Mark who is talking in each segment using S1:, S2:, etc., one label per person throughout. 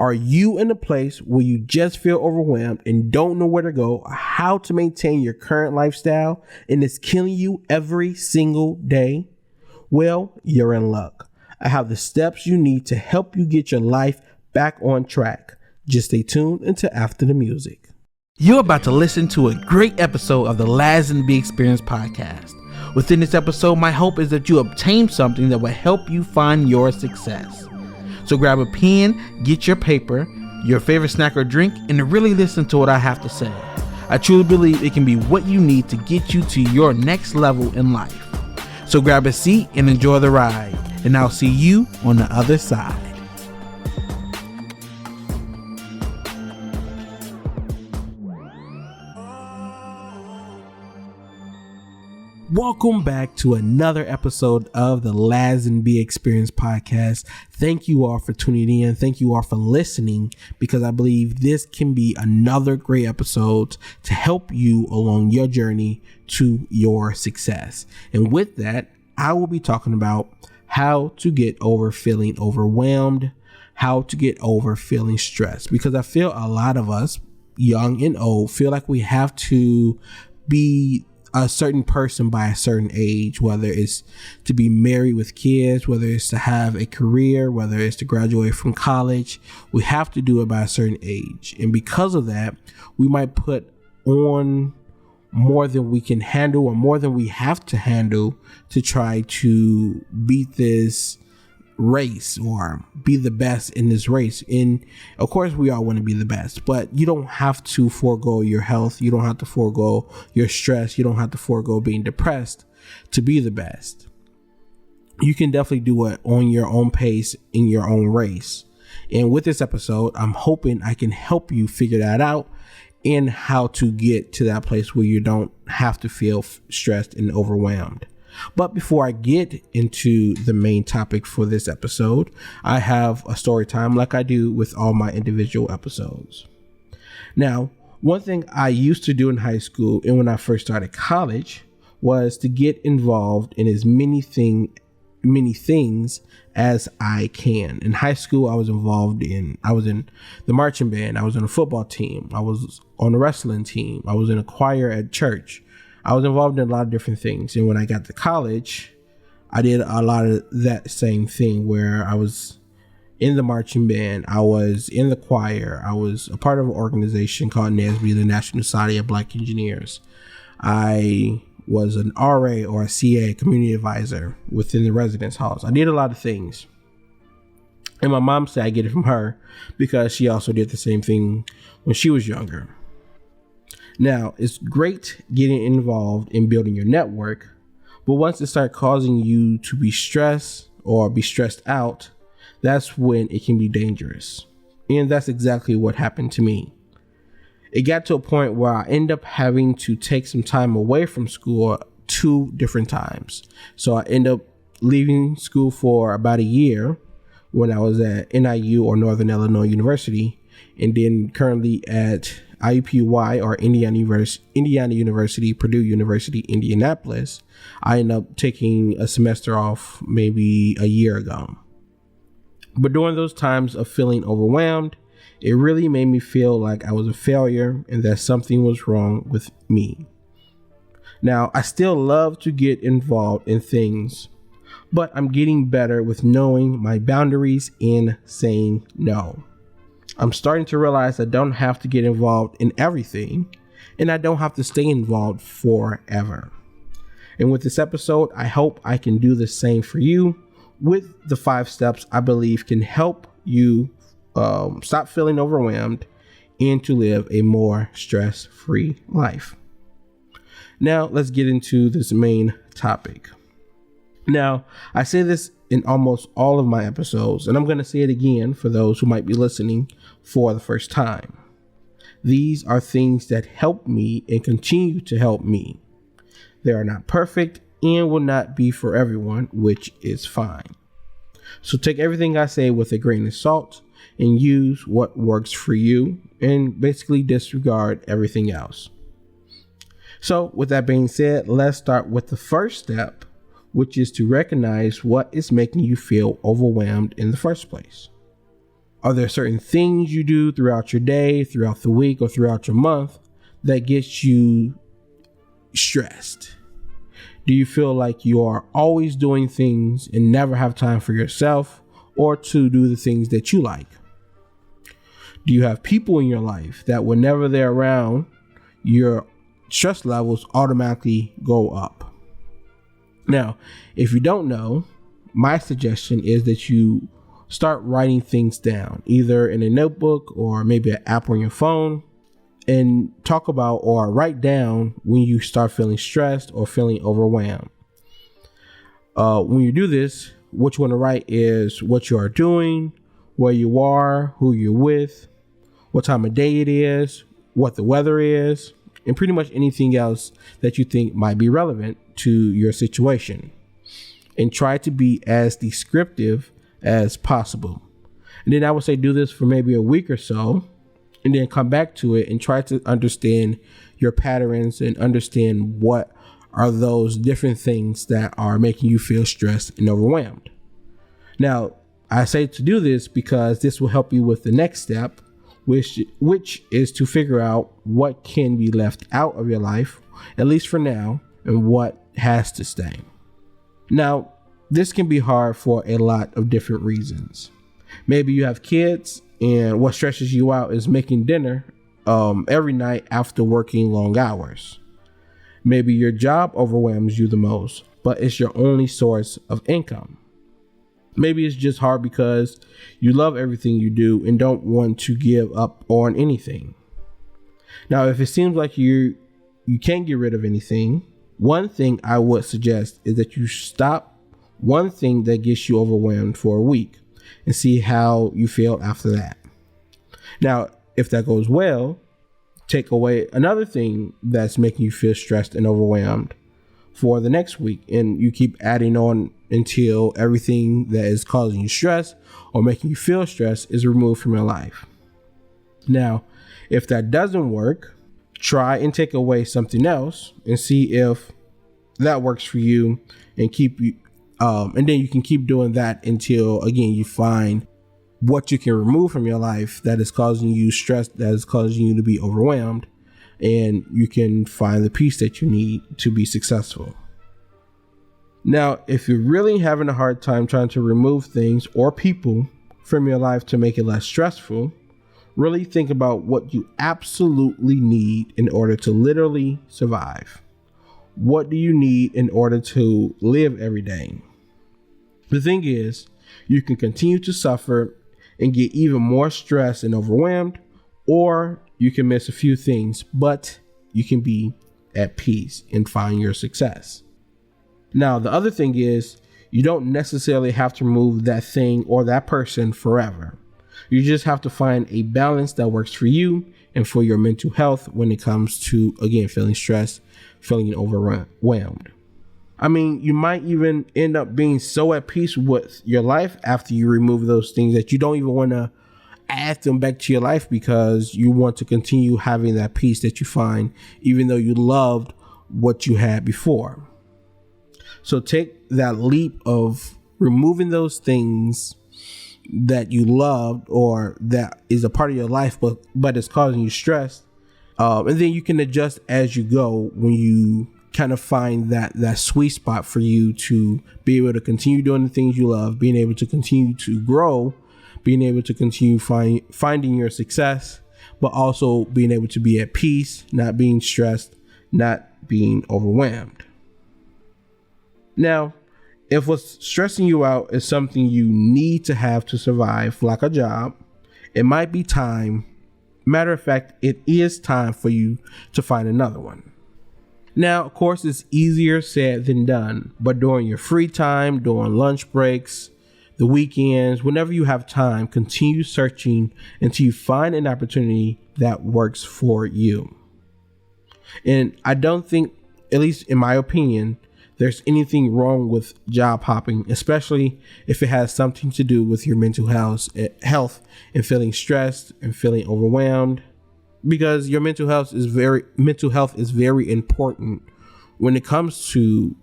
S1: Are you in a place where you just feel overwhelmed and don't know where to go or how to maintain your current lifestyle and it's killing you every single day? Well, you're in luck. I have the steps you need to help you get your life back on track. Just stay tuned until after the music. You're about to listen to a great episode of the Laz and B Experience podcast. Within this episode, my hope is that you obtain something that will help you find your success. So grab a pen, get your paper, your favorite snack or drink, and really listen to what I have to say. I truly believe it can be what you need to get you to your next level in life. So grab a seat and enjoy the ride, and I'll see you on the other side. Welcome back to another episode of the Laz and B Experience podcast. Thank you all for tuning in. Thank you all for listening, because I believe this can be another great episode to help you along your journey to your success. And with that, I will be talking about how to get over feeling overwhelmed, how to get over feeling stressed, because I feel a lot of us, young and old, feel like we have to be a certain person by a certain age, whether it's to be married with kids, whether it's to have a career, whether it's to graduate from college. We have to do it by a certain age. And because of that, we might put on more than we can handle or more than we have to handle to try to beat this race or be the best in this race. And of course we all want to be the best, but you don't have to forego your health. You don't have to forego your stress. You don't have to forego being depressed to be the best. You can definitely do it on your own pace in your own race. And with this episode, I'm hoping I can help you figure that out and how to get to that place where you don't have to feel stressed and overwhelmed. But before I get into the main topic for this episode, I have a story time like I do with all my individual episodes. Now, one thing I used to do in high school and when I first started college was to get involved in as many things as I can. In high school, I was in the marching band, I was on a football team, I was on a wrestling team, I was in a choir at church. I was involved in a lot of different things. And when I got to college, I did a lot of that same thing where I was in the marching band, I was in the choir, I was a part of an organization called NASB, the National Society of Black Engineers. I was an RA or a CA, community advisor, within the residence halls. I did a lot of things. And my mom said I get it from her because she also did the same thing when she was younger. Now, it's great getting involved in building your network, but once it starts causing you to be stressed or be stressed out, that's when it can be dangerous. And that's exactly what happened to me. It got to a point where I ended up having to take some time away from school 2 different times. So I ended up leaving school for about a year when I was at NIU or Northern Illinois University, and then currently at IUPUI or Indiana University, Purdue University, Indianapolis. I ended up taking a semester off maybe a year ago. But during those times of feeling overwhelmed, it really made me feel like I was a failure and that something was wrong with me. Now, I still love to get involved in things, but I'm getting better with knowing my boundaries and saying no. I'm starting to realize I don't have to get involved in everything, and I don't have to stay involved forever. And with this episode, I hope I can do the same for you with the 5 steps I believe can help you stop feeling overwhelmed and to live a more stress-free life. Now, let's get into this main topic. Now, I say this in almost all of my episodes, and I'm going to say it again for those who might be listening for the first time. These are things that help me and continue to help me. They are not perfect and will not be for everyone, which is fine. So take everything I say with a grain of salt and use what works for you and basically disregard everything else. So with that being said, let's start with the first step, which is to recognize what is making you feel overwhelmed in the first place. Are there certain things you do throughout your day, throughout the week, or throughout your month that gets you stressed? Do you feel like you are always doing things and never have time for yourself or to do the things that you like? Do you have people in your life that whenever they're around, your stress levels automatically go up? Now, if you don't know, my suggestion is that you start writing things down, either in a notebook or maybe an app on your phone, and talk about or write down when you start feeling stressed or feeling overwhelmed. When you do this, what you want to write is what you are doing, where you are, who you're with, what time of day it is, what the weather is, and pretty much anything else that you think might be relevant to your situation. And try to be as descriptive as possible. And then I would say do this for maybe a week or so, and then come back to it and try to understand your patterns and understand what are those different things that are making you feel stressed and overwhelmed. Now, I say to do this because this will help you with the next step, which is to figure out what can be left out of your life, at least for now, and what has to stay. Now, this can be hard for a lot of different reasons. Maybe you have kids, and what stresses you out is making dinner every night after working long hours. Maybe your job overwhelms you the most, but it's your only source of income. Maybe it's just hard because you love everything you do and don't want to give up on anything. Now, if it seems like you can't get rid of anything, one thing I would suggest is that you stop one thing that gets you overwhelmed for a week and see how you feel after that. Now, if that goes well, take away another thing that's making you feel stressed and overwhelmed for the next week, and you keep adding on until everything that is causing you stress or making you feel stressed is removed from your life. Now, if that doesn't work, try and take away something else and see if that works for you, and and then you can keep doing that until, again, you find what you can remove from your life that is causing you stress, that is causing you to be overwhelmed, and you can find the peace that you need to be successful. Now, if you're really having a hard time trying to remove things or people from your life to make it less stressful, really think about what you absolutely need in order to literally survive. What do you need in order to live every day? The thing is, you can continue to suffer and get even more stressed and overwhelmed, or you can miss a few things, but you can be at peace and find your success. Now, the other thing is, you don't necessarily have to remove that thing or that person forever. You just have to find a balance that works for you and for your mental health when it comes to, again, feeling stressed, feeling overwhelmed. I mean, you might even end up being so at peace with your life after you remove those things that you don't even want to add them back to your life, because you want to continue having that peace that you find, even though you loved what you had before. So take that leap of removing those things that you loved or that is a part of your life, but it's causing you stress. And then you can adjust as you go when you kind of find that sweet spot for you to be able to continue doing the things you love, being able to continue to grow, being able to continue finding your success, but also being able to be at peace, not being stressed, not being overwhelmed. Now, if what's stressing you out is something you need to have to survive, like a job, it might be time. Matter of fact, it is time for you to find another one. Now, of course, it's easier said than done, but during your free time, during lunch breaks, the weekends, whenever you have time, continue searching until you find an opportunity that works for you. And I don't think, at least in my opinion, there's anything wrong with job hopping, especially if it has something to do with your mental health and feeling stressed and feeling overwhelmed. Because your mental health is very important when it comes to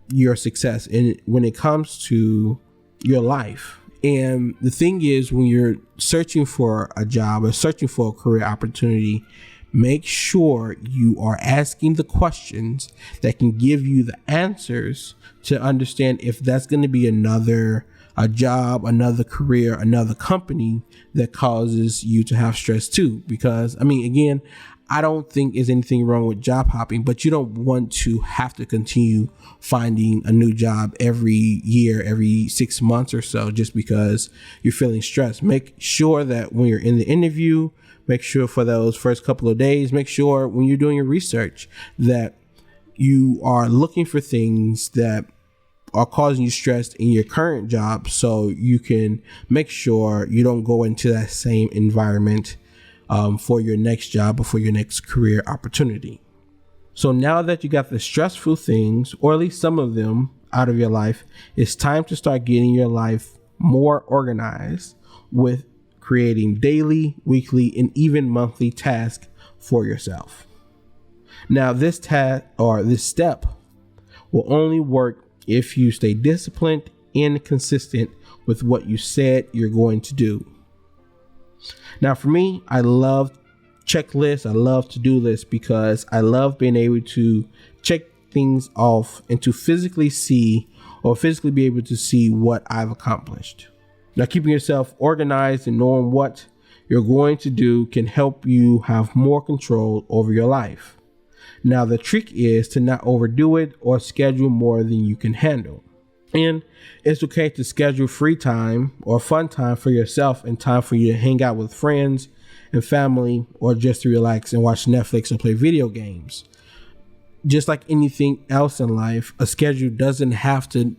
S1: your success and when it comes to your life. And the thing is, when you're searching for a job or searching for a career opportunity, make sure you are asking the questions that can give you the answers to understand if that's going to be a job, another career, another company that causes you to have stress too. Because, I mean, again, I don't think there's anything wrong with job hopping, but you don't want to have to continue finding a new job every year, every 6 months or so, just because you're feeling stressed. Make sure that when you're in the interview, make sure for those first couple of days, make sure when you're doing your research that you are looking for things that are causing you stress in your current job, so you can make sure you don't go into that same environment for your next job or for your next career opportunity. So now that you got the stressful things, or at least some of them, out of your life, it's time to start getting your life more organized with creating daily, weekly, and even monthly tasks for yourself. Now, this task or this step will only work if you stay disciplined and consistent with what you said you're going to do. Now, for me, I love checklists. I love to-do lists because I love being able to check things off and to physically be able to see what I've accomplished. Now, keeping yourself organized and knowing what you're going to do can help you have more control over your life. Now, the trick is to not overdo it or schedule more than you can handle. And it's okay to schedule free time or fun time for yourself and time for you to hang out with friends and family, or just to relax and watch Netflix and play video games. Just like anything else in life, a schedule doesn't have to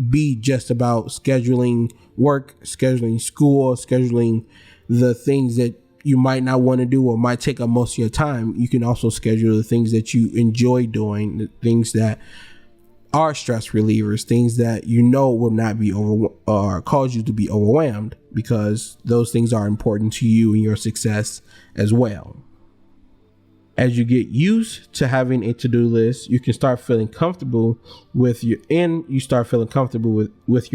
S1: be just about scheduling work, scheduling school, scheduling the things that you might not want to do or might take up most of your time. You can also schedule the things that you enjoy doing, the things that are stress relievers, things that you know will not be or cause you to be overwhelmed, because those things are important to you and your success as well. As you get used to having a to-do list, you can start feeling comfortable with your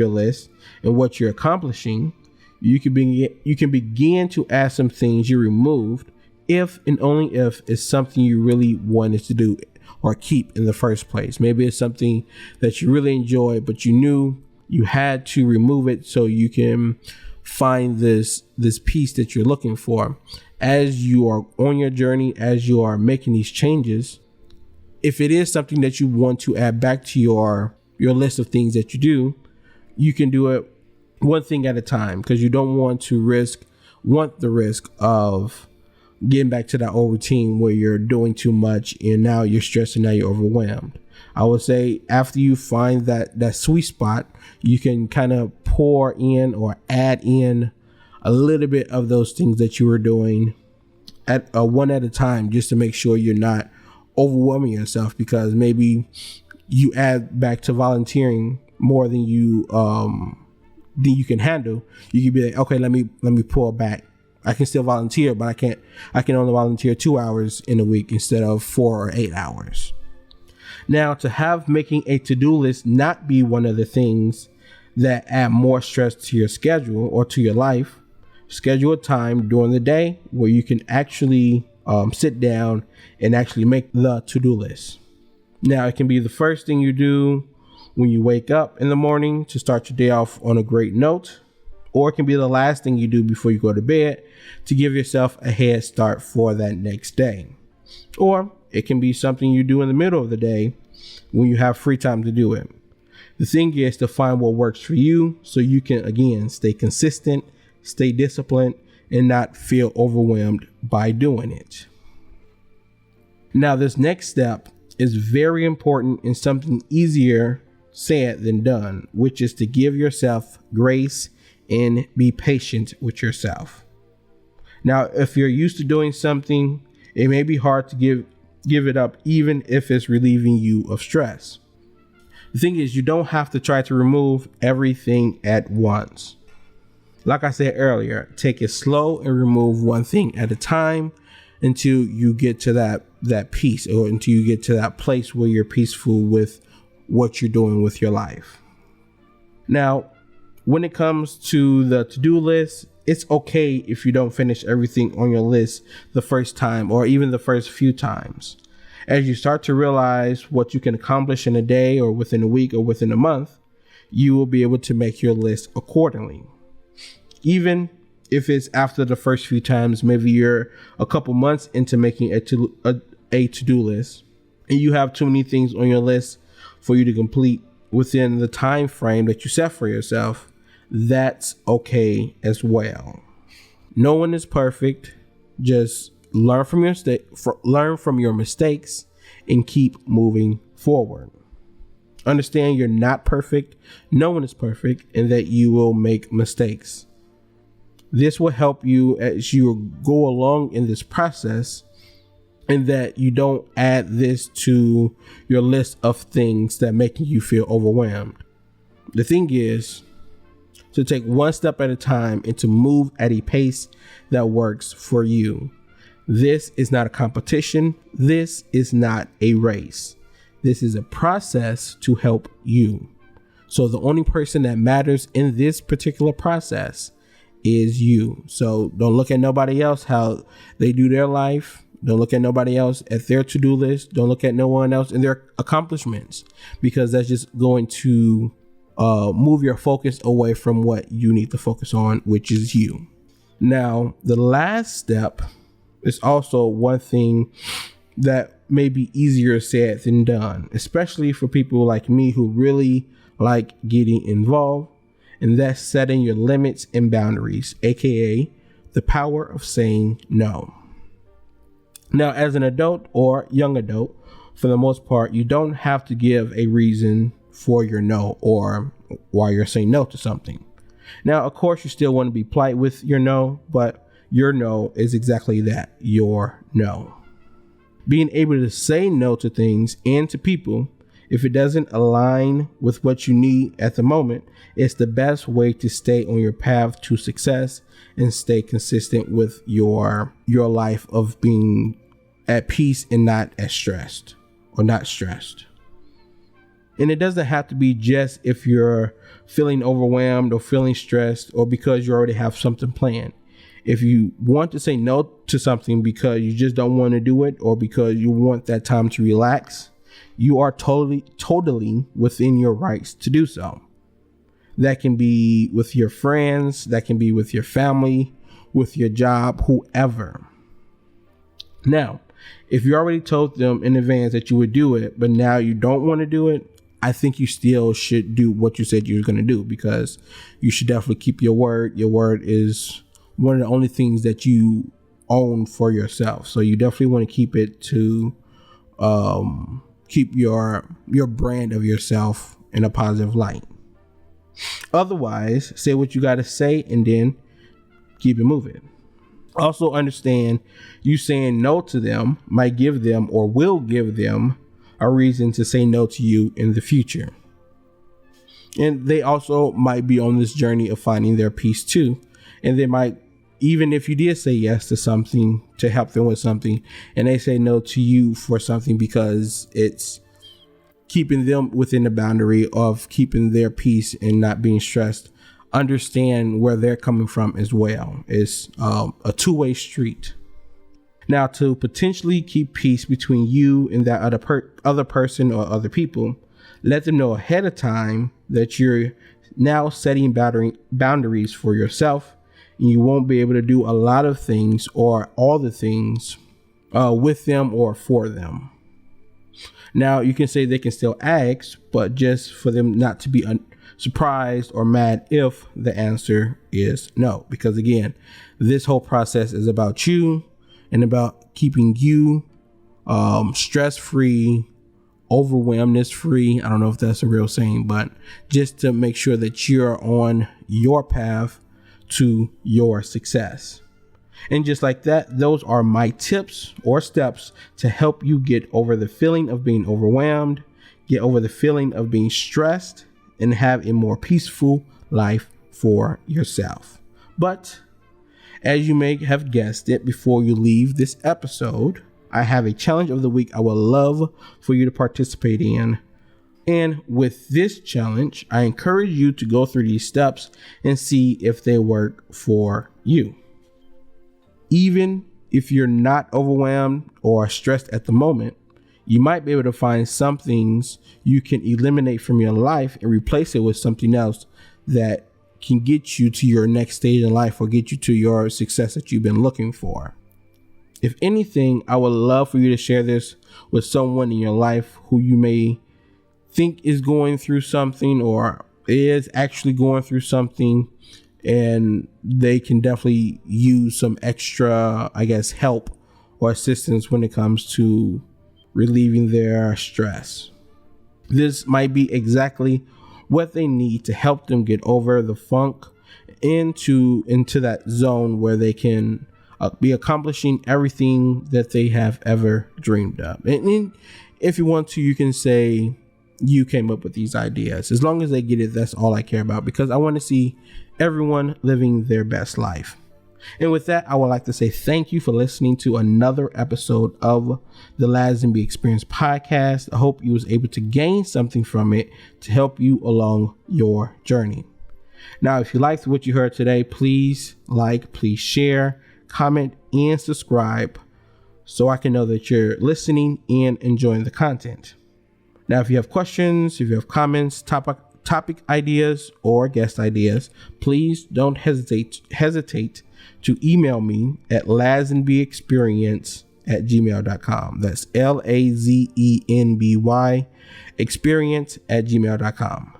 S1: list and what you're accomplishing. You can begin to add some things you removed, if and only if it's something you really wanted to do or keep in the first place. Maybe it's something that you really enjoy, but you knew you had to remove it so you can find this piece that you're looking for. As you are on your journey, as you are making these changes, if it is something that you want to add back to your list of things that you do, you can do it one thing at a time, because you don't want the risk of getting back to that old routine where you're doing too much and now you're stressed and now you're overwhelmed. I would say after you find that sweet spot, you can kind of pour in or add in a little bit of those things that you were doing at one at a time, just to make sure you're not overwhelming yourself, because maybe you add back to volunteering more than you can handle. You can be like, okay, let me pull back. I can still volunteer, but I can only volunteer 2 hours in a week instead of 4 or 8 hours. Now, to have making a to-do list not be one of the things that add more stress to your schedule or to your life, schedule a time during the day where you can actually sit down and actually make the to-do list. Now, it can be the first thing you do when you wake up in the morning to start your day off on a great note, or it can be the last thing you do before you go to bed to give yourself a head start for that next day. Or it can be something you do in the middle of the day when you have free time to do it. The thing is to find what works for you so you can, again, stay consistent, stay disciplined, and not feel overwhelmed by doing it. Now, this next step is very important and something easier said than done, which is to give yourself grace and be patient with yourself. Now, if you're used to doing something, it may be hard to give it up, even if it's relieving you of stress. The thing is, you don't have to try to remove everything at once. Like I said earlier, take it slow and remove one thing at a time until you get to that peace, or until you get to that place where you're peaceful with what you're doing with your life. Now, when it comes to the to-do list, it's okay if you don't finish everything on your list the first time or even the first few times. As you start to realize what you can accomplish in a day or within a week or within a month, you will be able to make your list accordingly. Even if it's after the first few times, maybe you're a couple months into making a to-do list and you have too many things on your list for you to complete within the time frame that you set for yourself, that's okay as well. No one is perfect. Just learn from your mistakes and keep moving forward. Understand you're not perfect. No one is perfect, and that you will make mistakes. This will help you as you go along in this process, and that you don't add this to your list of things that make you feel overwhelmed. The thing is to take one step at a time and to move at a pace that works for you. This is not a competition. This is not a race. This is a process to help you. So the only person that matters in this particular process is you. So don't look at nobody else, how they do their life. Don't look at nobody else at their to-do list. Don't look at no one else in their accomplishments, because that's just going to move your focus away from what you need to focus on, which is you. Now, the last step is also one thing that may be easier said than done, especially for people like me who really like getting involved, and that's setting your limits and boundaries, aka the power of saying no. Now, as an adult or young adult, for the most part, you don't have to give a reason for your no or why you're saying no to something. Now, of course, you still want to be polite with your no, but your no is exactly that, your no. Being able to say no to things and to people, if it doesn't align with what you need at the moment, it's the best way to stay on your path to success and stay consistent with your life of being at peace and not as stressed or not stressed. And it doesn't have to be just if you're feeling overwhelmed or feeling stressed or because you already have something planned. If you want to say no to something because you just don't want to do it or because you want that time to relax, you are totally within your rights to do so. That can be with your friends, that can be with your family, with your job, whoever. Now, if you already told them in advance that you would do it, but now you don't want to do it, I think you still should do what you said you were going to do, because you should definitely keep your word. Your word is one of the only things that you own for yourself. So you definitely want to keep it to keep your brand of yourself in a positive light. Otherwise, say what you got to say and then keep it moving. Also understand you saying no to them might give them or will give them a reason to say no to you in the future. And they also might be on this journey of finding their peace too. And they might, even if you did say yes to something to help them with something, and they say no to you for something because it's keeping them within the boundary of keeping their peace and not being stressed, understand where they're coming from as well. It's a two-way street. Now, to potentially keep peace between you and that other person or other people, let them know ahead of time that you're now setting boundaries for yourself, and you won't be able to do a lot of things or all the things with them or for them. Now, you can say they can still ask, but just for them not to be surprised or mad if the answer is no. Because again, this whole process is about you and about keeping you stress-free, overwhelmness-free. I don't know if that's a real saying, but just to make sure that you're on your path to your success. And just like that, those are my tips or steps to help you get over the feeling of being overwhelmed, get over the feeling of being stressed, and have a more peaceful life for yourself. But as you may have guessed it, before you leave this episode, I have a challenge of the week I would love for you to participate in. And with this challenge, I encourage you to go through these steps and see if they work for you. Even if you're not overwhelmed or stressed at the moment, you might be able to find some things you can eliminate from your life and replace it with something else that can get you to your next stage in life or get you to your success that you've been looking for. If anything, I would love for you to share this with someone in your life who you may think is going through something or is actually going through something, and they can definitely use some extra, help or assistance when it comes to relieving their stress. This might be exactly what they need to help them get over the funk into that zone where they can be accomplishing everything that they have ever dreamed of. And if you want to, you can say you came up with these ideas. As long as they get it, that's all I care about, because I want to see everyone living their best life. And with that, I would like to say thank you for listening to another episode of the Lazenby Experience podcast. I hope you was able to gain something from it to help you along your journey. Now, if you liked what you heard today, please please share, comment, and subscribe so I can know that you're listening and enjoying the content. Now, if you have questions, if you have comments, topic ideas, or guest ideas, please don't hesitate to email me at lazenbyexperience@gmail.com. That's LAZENBY experience@gmail.com.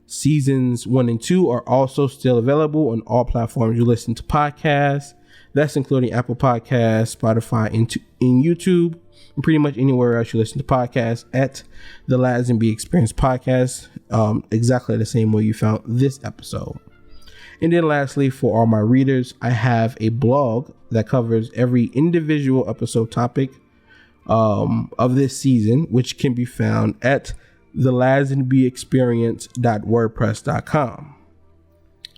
S1: Seasons 1 and 2 are also still available on all platforms you listen to podcasts. That's including Apple Podcasts, Spotify, and YouTube, and pretty much anywhere else you listen to podcasts at the Lazenby Experience podcast, exactly the same way you found this episode. And then lastly, for all my readers, I have a blog that covers every individual episode topic of this season, which can be found at thelazenbyexperience.wordpress.com.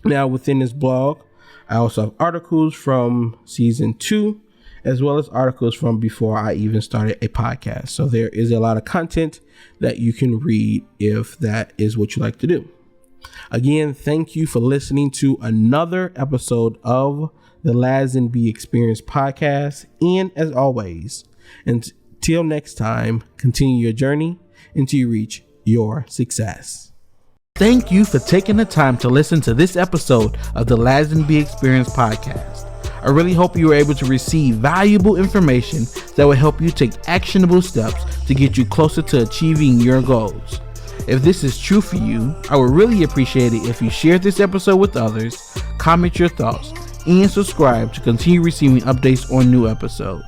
S1: Now, within this blog, I also have articles from season 2, as well as articles from before I even started a podcast. So there is a lot of content that you can read if that is what you like to do. Again, thank you for listening to another episode of the Lazenby Experience podcast. And as always, until next time, continue your journey until you reach your success. Thank you for taking the time to listen to this episode of the Lazenby Experience podcast. I really hope you were able to receive valuable information that will help you take actionable steps to get you closer to achieving your goals. If this is true for you, I would really appreciate it if you shared this episode with others, comment your thoughts, and subscribe to continue receiving updates on new episodes.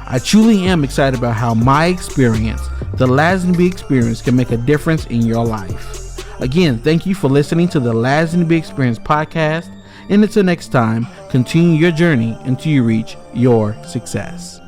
S1: I truly am excited about how my experience, the Lazenby Experience, can make a difference in your life. Again, thank you for listening to the Lazenby Experience podcast, and until next time, continue your journey until you reach your success.